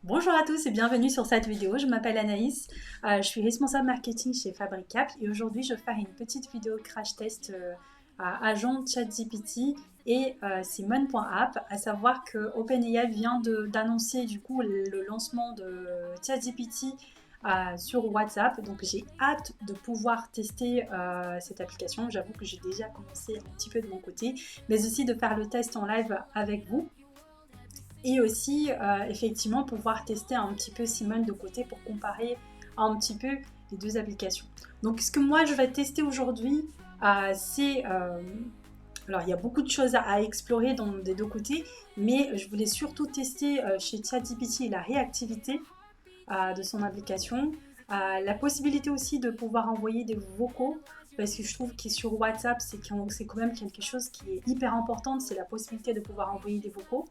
Bonjour à tous et bienvenue sur cette vidéo. Je m'appelle Anaïs, je suis responsable marketing chez Fabricap et aujourd'hui je vais faire une petite vidéo crash test à agent ChatGPT et Simon.app, à savoir que OpenAI vient d'annoncer du coup le lancement de ChatGPT sur WhatsApp. Donc j'ai hâte de pouvoir tester cette application. J'avoue que j'ai déjà commencé un petit peu de mon côté, mais aussi de faire le test en live avec vous. Et aussi, effectivement, pouvoir tester un petit peu Simone de côté pour comparer un petit peu les deux applications. Donc, ce que moi, je vais tester aujourd'hui, c'est... alors, il y a beaucoup de choses à explorer des deux côtés, mais je voulais surtout tester chez ChatGPT la réactivité de son application, la possibilité aussi de pouvoir envoyer des vocaux, parce que je trouve que sur WhatsApp, c'est quand même quelque chose qui est hyper important, c'est la possibilité de pouvoir envoyer des vocaux.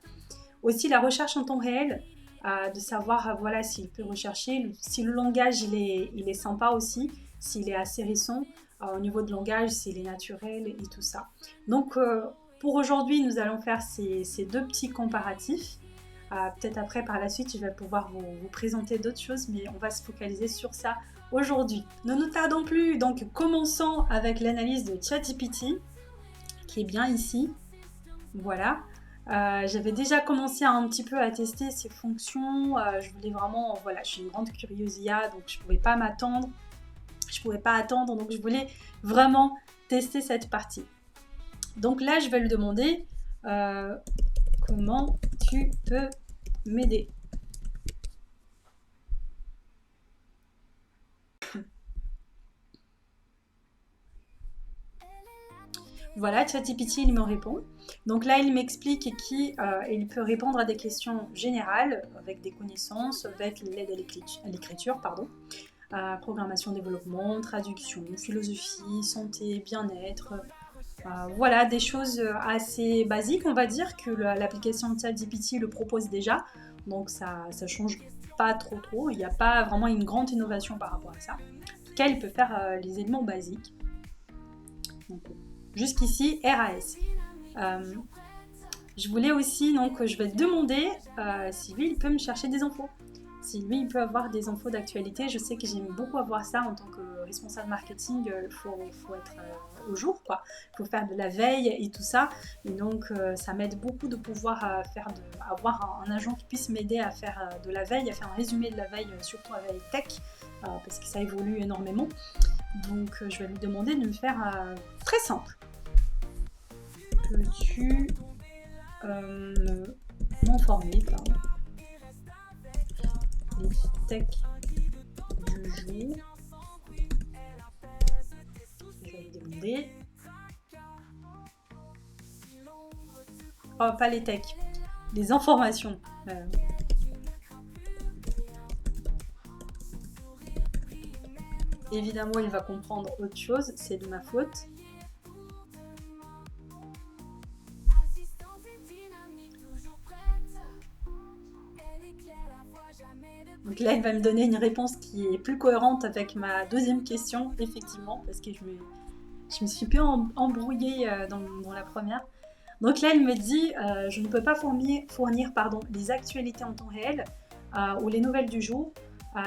Aussi la recherche en temps réel, de savoir voilà, s'il peut rechercher, si le langage il est sympa aussi, s'il est assez récent, au niveau de langage, s'il est naturel et tout ça. Donc pour aujourd'hui, nous allons faire ces deux petits comparatifs. Peut-être après, par la suite, je vais pouvoir vous présenter d'autres choses, mais on va se focaliser sur ça aujourd'hui. Ne nous tardons plus, donc commençons avec l'analyse de ChatGPT, qui est bien ici. Voilà. J'avais déjà commencé un petit peu à tester ses fonctions. Je voulais vraiment, voilà, je suis une grande curieuse IA, donc je pouvais pas m'attendre. Je pouvais pas attendre, donc je voulais vraiment tester cette partie. Donc là, je vais lui demander comment tu peux m'aider. Voilà, ChatGPT, il me répond. Donc là, il m'explique qu'il peut répondre à des questions générales avec des connaissances, avec l'aide à l'écriture, pardon. Programmation, développement, traduction, philosophie, santé, bien-être. Voilà, des choses assez basiques, on va dire, que l'application ChatGPT le propose déjà. Donc ça change pas trop. Il n'y a pas vraiment une grande innovation par rapport à ça. En tout cas, il peut faire les éléments basiques. Donc, jusqu'ici, RAS. Je voulais aussi, donc je vais te demander si lui, il peut me chercher des infos. Si lui, il peut avoir des infos d'actualité. Je sais que j'aime beaucoup avoir ça en tant que responsable marketing. Il faut être au jour, quoi. Il faut faire de la veille et tout ça. Et donc, ça m'aide beaucoup de pouvoir avoir un agent qui puisse m'aider à faire de la veille, à faire un résumé de la veille, surtout avec tech, parce que ça évolue énormément. Donc, je vais lui demander de me faire très simple. Peux-tu m'informer, pardon, les techs du jour? Je vais lui demander. Oh, pas les techs, les informations. Évidemment, il va comprendre autre chose, c'est de ma faute. Donc là, il va me donner une réponse qui est plus cohérente avec ma deuxième question, effectivement, parce que je me suis bien embrouillée dans la première. Donc là, il me dit je ne peux pas fournir les actualités en temps réel ou les nouvelles du jour.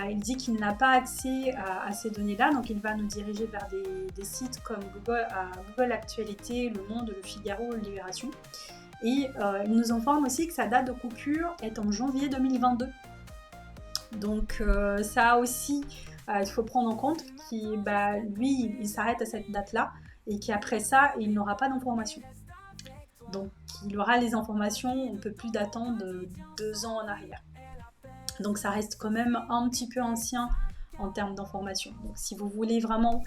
Il dit qu'il n'a pas accès à ces données-là, donc il va nous diriger vers des sites comme Google Actualité, Le Monde, Le Figaro, Libération. Et il nous informe aussi que sa date de coupure est en janvier 2022. Donc ça aussi, il faut prendre en compte lui, il s'arrête à cette date-là et qu'après ça, il n'aura pas d'informations. Donc il aura les informations, on ne peut plus d'attendre de 2 ans en arrière. Donc ça reste quand même un petit peu ancien en termes d'informations. Donc si vous voulez vraiment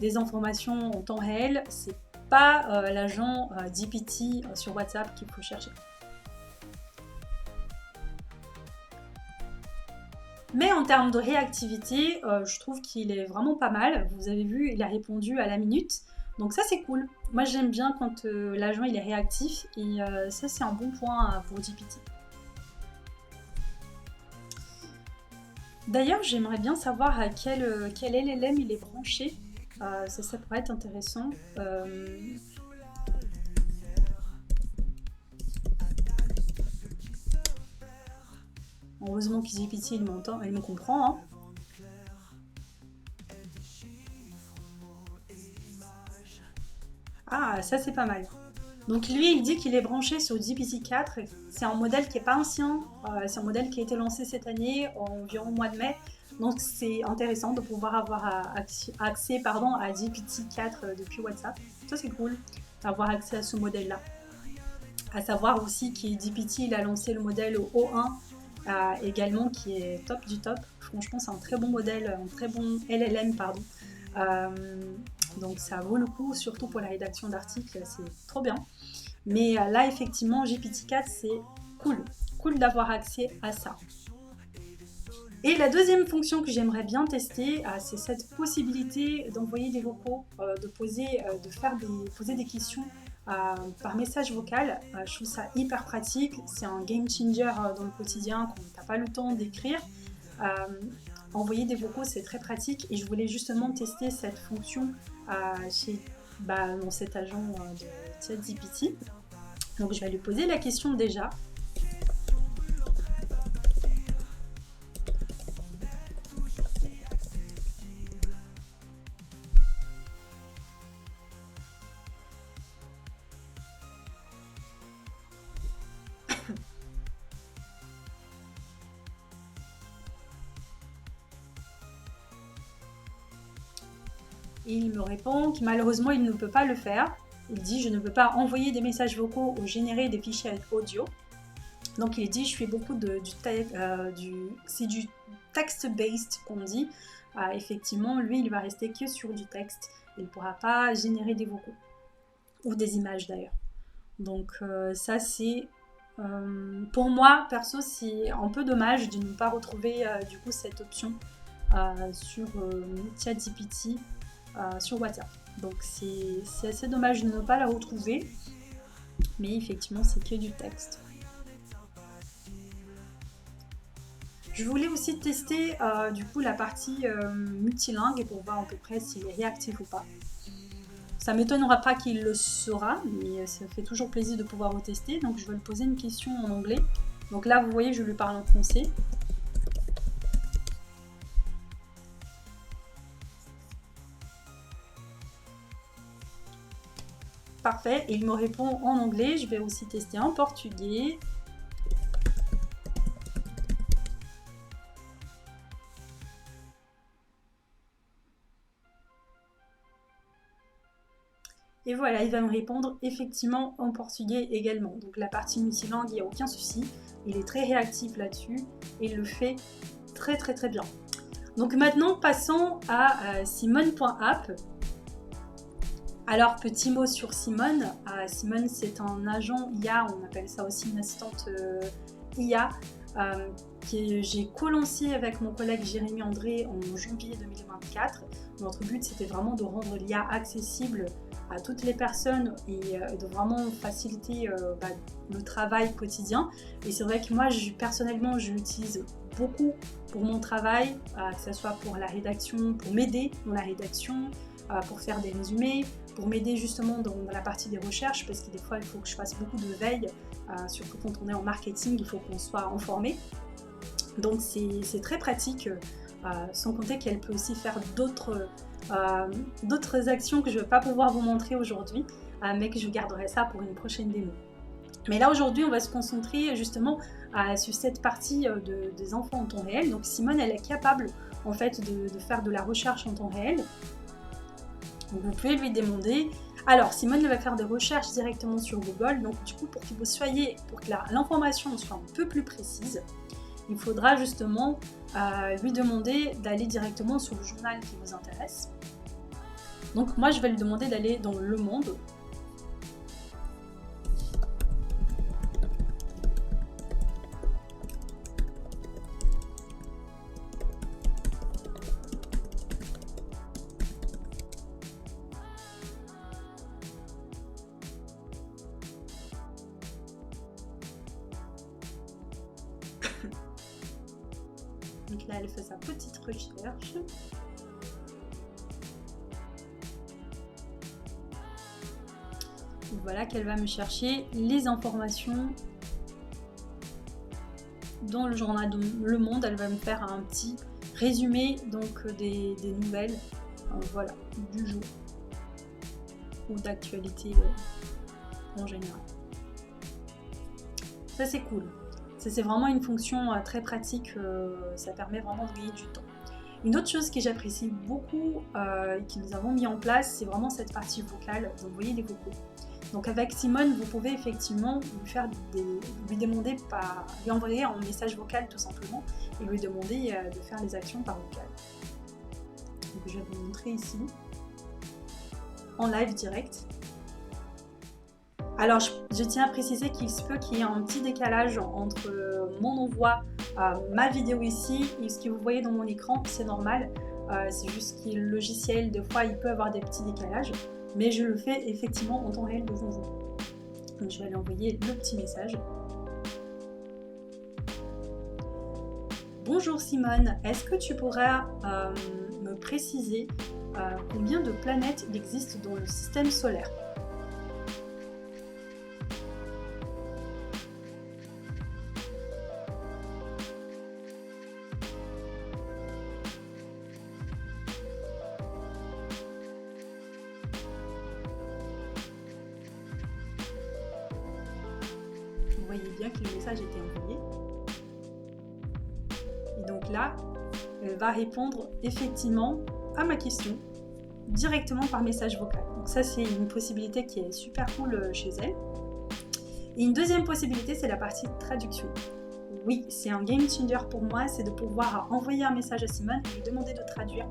des informations en temps réel, c'est pas l'agent GPT sur WhatsApp qu'il faut chercher. Mais en termes de réactivité, je trouve qu'il est vraiment pas mal. Vous avez vu, il a répondu à la minute. Donc ça, c'est cool. Moi, j'aime bien quand l'agent il est réactif. Et ça, c'est un bon point pour GPT. D'ailleurs, j'aimerais bien savoir à quel LLM il est branché. Ça pourrait être intéressant. Heureusement que GPT il m'entend, il me comprend. Hein. Ah, ça c'est pas mal. Donc lui, il dit qu'il est branché sur GPT-4. C'est un modèle qui n'est pas ancien. C'est un modèle qui a été lancé cette année, environ au mois de mai. Donc c'est intéressant de pouvoir avoir accès à GPT-4 depuis WhatsApp. Ça c'est cool d'avoir accès à ce modèle-là. À savoir aussi que GPT, il a lancé le modèle O1 également qui est top du top. Franchement, c'est un très bon modèle, un très bon LLM, pardon. Euh, donc ça vaut le coup, surtout pour la rédaction d'articles, c'est trop bien. Mais là, effectivement, GPT-4, c'est cool. Cool d'avoir accès à ça. Et la deuxième fonction que j'aimerais bien tester, c'est cette possibilité d'envoyer des vocaux, de poser des questions par message vocal. Je trouve ça hyper pratique. C'est un game changer dans le quotidien quand tu n'as pas le temps d'écrire. Envoyer des vocaux, c'est très pratique. Et je voulais justement tester cette fonction dans cet agent de ChatGPT. Donc je vais lui poser la question déjà. Et il me répond que malheureusement il ne peut pas le faire. Il dit je ne peux pas envoyer des messages vocaux ou générer des fichiers audio. Donc il dit je fais beaucoup c'est du text-based qu'on dit. Effectivement, lui il va rester que sur du texte. Il ne pourra pas générer des vocaux ou des images d'ailleurs. Donc ça c'est pour moi perso c'est un peu dommage de ne pas retrouver du coup cette option sur ChatGPT sur WhatsApp. Donc c'est assez dommage de ne pas la retrouver, mais effectivement c'est que du texte. Je voulais aussi tester du coup la partie multilingue pour voir à peu près s'il est réactif ou pas. Ça m'étonnera pas qu'il le sera, mais ça fait toujours plaisir de pouvoir retester. Donc je vais lui poser une question en anglais. Donc là vous voyez je lui parle en français. Parfait, et il me répond en anglais. Je vais aussi tester en portugais. Et voilà, il va me répondre effectivement en portugais également. Donc la partie multilangue, il n'y a aucun souci. Il est très réactif là-dessus et il le fait très très très bien. Donc maintenant, passons à Simone.app. Alors, petit mot sur Simone. Simone, c'est un agent IA, on appelle ça aussi une assistante IA, que j'ai co-lancé avec mon collègue Jérémy André en janvier 2024. Notre but, c'était vraiment de rendre l'IA accessible à toutes les personnes et de vraiment faciliter le travail quotidien. Et c'est vrai que moi, personnellement, je l'utilise beaucoup pour mon travail, que ce soit pour la rédaction, pour m'aider dans la rédaction, pour faire des résumés, pour m'aider justement dans la partie des recherches, parce que des fois, il faut que je fasse beaucoup de veille, surtout quand on est en marketing, il faut qu'on soit informé. Donc c'est très pratique, sans compter qu'elle peut aussi faire d'autres actions que je ne vais pas pouvoir vous montrer aujourd'hui, mais que je garderai ça pour une prochaine démo. Mais là aujourd'hui on va se concentrer justement sur cette partie des enfants en temps réel. Donc Simone elle est capable en fait de faire de la recherche en temps réel. Donc vous pouvez lui demander. Alors Simone elle va faire des recherches directement sur Google. Donc du coup pour que l'information soit un peu plus précise, il faudra justement lui demander d'aller directement sur le journal qui vous intéresse. Donc moi je vais lui demander d'aller dans Le Monde. Donc là elle fait sa petite recherche. Voilà qu'elle va me chercher les informations dans le journal de Le Monde, elle va me faire un petit résumé donc des nouvelles voilà, du jour ou d'actualité en général. Ça c'est cool. Ça c'est vraiment une fonction très pratique, ça permet vraiment de gagner du temps. Une autre chose que j'apprécie beaucoup et que nous avons mis en place, c'est vraiment cette partie vocale, d'envoyer des vocaux. Donc avec Simone, vous pouvez effectivement lui demander lui envoyer un message vocal tout simplement et lui demander de faire les actions par vocal. Donc je vais vous montrer ici en live direct. Alors je tiens à préciser qu'il se peut qu'il y ait un petit décalage entre mon envoi, ma vidéo ici et ce que vous voyez dans mon écran, c'est normal. C'est juste que le logiciel, des fois, il peut avoir des petits décalages. Mais je le fais effectivement en temps réel devant vous. Donc je vais lui envoyer le petit message. Bonjour Simone, est-ce que tu pourrais me préciser combien de planètes il existe dans le système solaire ? Vous voyez bien que le message était envoyé. Et donc là, elle va répondre effectivement à ma question directement par message vocal. Donc ça, c'est une possibilité qui est super cool chez elle. Et une deuxième possibilité, c'est la partie traduction. Oui, c'est un game changer pour moi, c'est de pouvoir envoyer un message à Simone et lui demander de traduire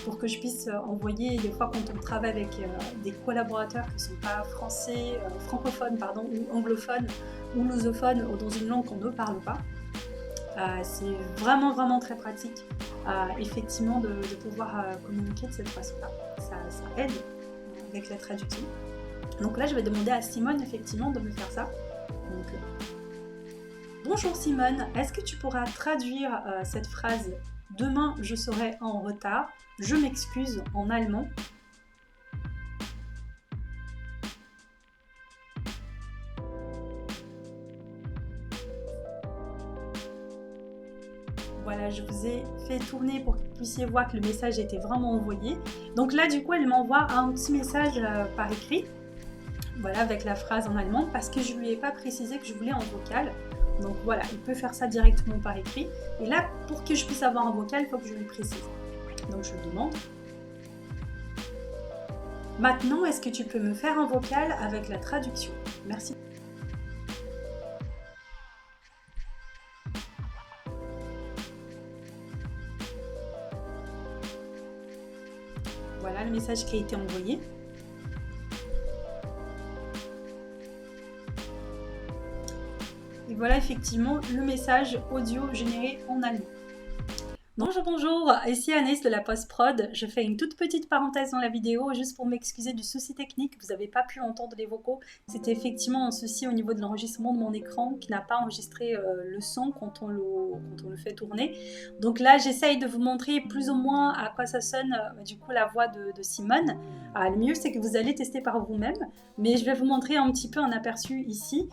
pour que je puisse envoyer, des fois quand on travaille avec des collaborateurs qui ne sont pas français, francophones pardon, ou anglophones ou lusophones ou dans une langue qu'on ne parle pas. C'est vraiment très pratique effectivement de pouvoir communiquer de cette façon-là. Ça aide avec la traduction. Donc là, je vais demander à Simone effectivement de me faire ça. Donc, bonjour Simone, est-ce que tu pourras traduire cette phrase « Demain, je serai en retard, je m'excuse » en allemand ? Voilà, je vous ai fait tourner pour que vous puissiez voir que le message était vraiment envoyé. Donc là, du coup, elle m'envoie un petit message par écrit. Voilà, avec la phrase en allemand, parce que je ne lui ai pas précisé que je voulais en vocal. Donc voilà, il peut faire ça directement par écrit. Et là, pour que je puisse avoir un vocal, il faut que je lui précise. Donc je lui demande. Maintenant, est-ce que tu peux me faire un vocal avec la traduction ? Merci. Voilà le message qui a été envoyé. Et voilà effectivement le message audio généré en allemand. Bonjour, ici Anaïs de la post-prod. Je fais une toute petite parenthèse dans la vidéo juste pour m'excuser du souci technique. Vous n'avez pas pu entendre les vocaux. C'était effectivement un souci au niveau de l'enregistrement de mon écran qui n'a pas enregistré le son quand on le fait tourner. Donc là, j'essaye de vous montrer plus ou moins à quoi ça sonne du coup la voix de Simone. Le mieux, c'est que vous allez tester par vous-même. Mais je vais vous montrer un petit peu un aperçu ici.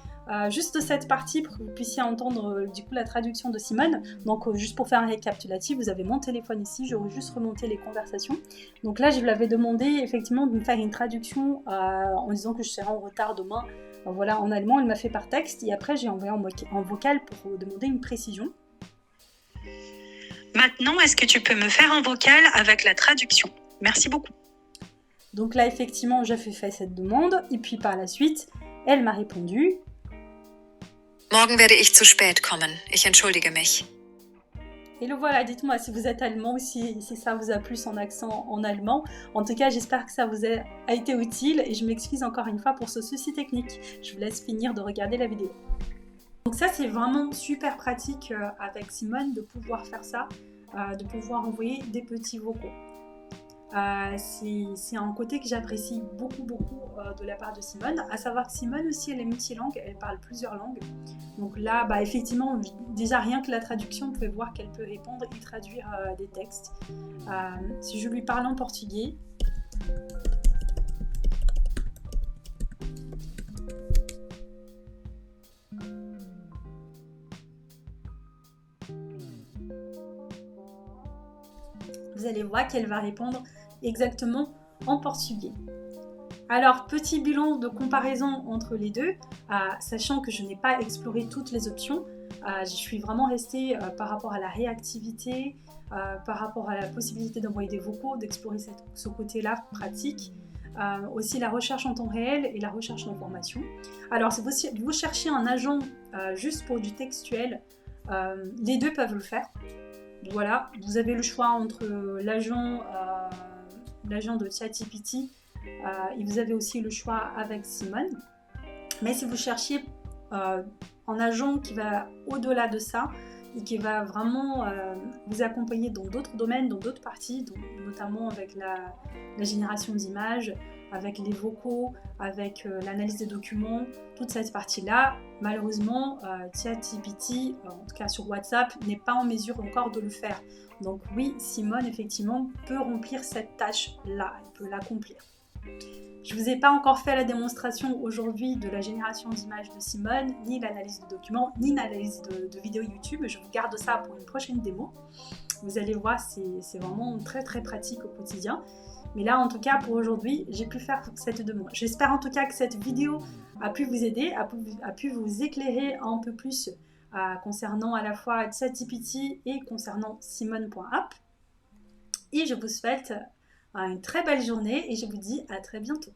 Juste cette partie pour que vous puissiez entendre du coup la traduction de Simone. Donc juste pour faire un récapitulatif, vous avez mon téléphone ici, je vais juste remonter les conversations. Donc là je lui avais demandé effectivement de me faire une traduction en disant que je serais en retard demain. Voilà, en allemand, elle m'a fait par texte et après j'ai envoyé en vocal pour demander une précision. Maintenant, est-ce que tu peux me faire un vocal avec la traduction ? Merci beaucoup. Donc là effectivement j'ai fait cette demande et puis par la suite elle m'a répondu. Morgen werde ich zu spät kommen. Ich entschuldige mich. Et le voilà, dites-moi si vous êtes allemand ou si ça vous a plu son accent en allemand. En tout cas, j'espère que ça vous a été utile et je m'excuse encore une fois pour ce souci technique. Je vous laisse finir de regarder la vidéo. Donc ça, c'est vraiment super pratique avec Simone de pouvoir faire ça, de pouvoir envoyer des petits vocaux. C'est un côté que j'apprécie beaucoup de la part de Simone, à savoir que Simone aussi elle est multilingue, elle parle plusieurs langues. Donc là effectivement déjà rien que la traduction, vous pouvez voir qu'elle peut répondre et traduire des textes. Si je lui parle en portugais, vous allez voir qu'elle va répondre exactement en portugais. Alors, petit bilan de comparaison entre les deux, sachant que je n'ai pas exploré toutes les options, je suis vraiment restée par rapport à la réactivité, par rapport à la possibilité d'envoyer des vocaux, d'explorer ce côté-là pratique, aussi la recherche en temps réel et la recherche d'informations. Alors, si vous cherchez un agent juste pour du textuel, les deux peuvent le faire. Voilà, vous avez le choix entre l'agent de ChatGPT et vous avez aussi le choix avec Simone. Mais si vous cherchiez un agent qui va au-delà de ça et qui va vraiment vous accompagner dans d'autres domaines, dans d'autres parties, notamment avec la génération d'images, avec les vocaux, avec l'analyse des documents, toute cette partie-là, malheureusement, ChatGPT, en tout cas sur WhatsApp, n'est pas en mesure encore de le faire. Donc oui, Simone, effectivement, peut remplir cette tâche-là, elle peut l'accomplir. Je ne vous ai pas encore fait la démonstration aujourd'hui de la génération d'images de Simone, ni l'analyse de documents, ni l'analyse de vidéos YouTube. Je vous garde ça pour une prochaine démo. Vous allez voir, c'est vraiment très très pratique au quotidien. Mais là, en tout cas, pour aujourd'hui, j'ai pu faire cette demande. J'espère en tout cas que cette vidéo a pu vous aider, a pu vous éclairer un peu plus concernant à la fois ChatGPT et concernant Simone.app. Et je vous souhaite une très belle journée et je vous dis à très bientôt.